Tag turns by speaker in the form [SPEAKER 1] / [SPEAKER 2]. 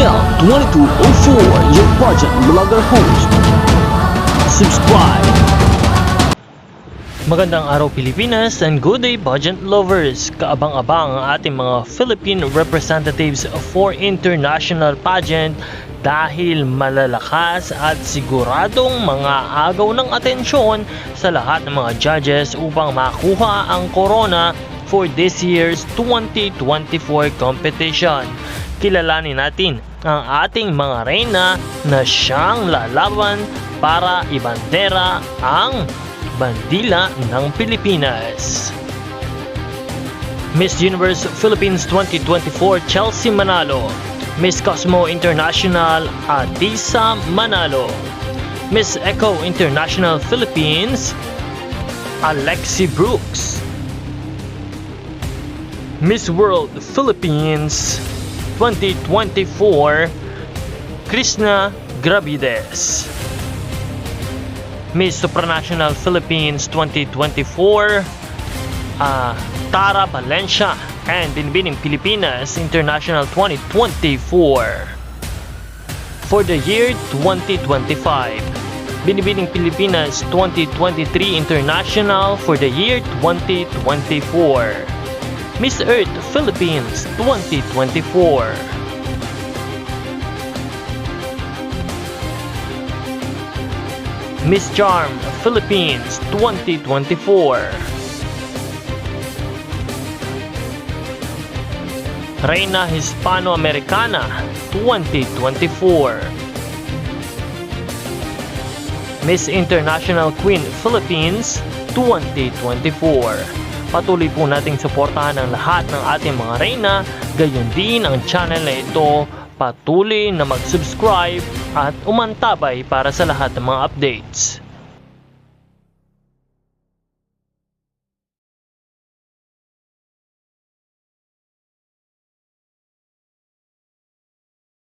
[SPEAKER 1] Mel2204, your budget vlogger host. Subscribe.
[SPEAKER 2] Magandang araw Pilipinas and good day budget lovers! Kaabang-abang ang ating mga Philippine representatives for international pageant dahil malalakas at siguradong mga agaw ng atensyon sa lahat ng mga judges upang makuha ang corona for this year's 2024 competition. Kilalanin natin ang ating mga reyna na siyang lalaban para ibandera ang bandila ng Pilipinas. Miss Universe Philippines 2024 Chelsea Manalo, Miss Cosmo International Adisa Manalo, Miss Echo International Philippines Alexi Brooks, Miss World Philippines 2024 Krishna Gravides, Miss Supranational Philippines 2024 Tara Valencia, and Binibining Pilipinas International 2024 for the year 2025. Binibining Pilipinas 2023 International for the year 2024. Miss Earth Philippines 2024. Miss Charm Philippines 2024. Reina Hispano-Americana 2024. Miss International Queen Philippines 2024. Patuloy po nating suportahan ang lahat ng ating mga reyna, gayon din ang channel na ito. Patuloy na mag-subscribe at umantabay para sa lahat ng mga updates.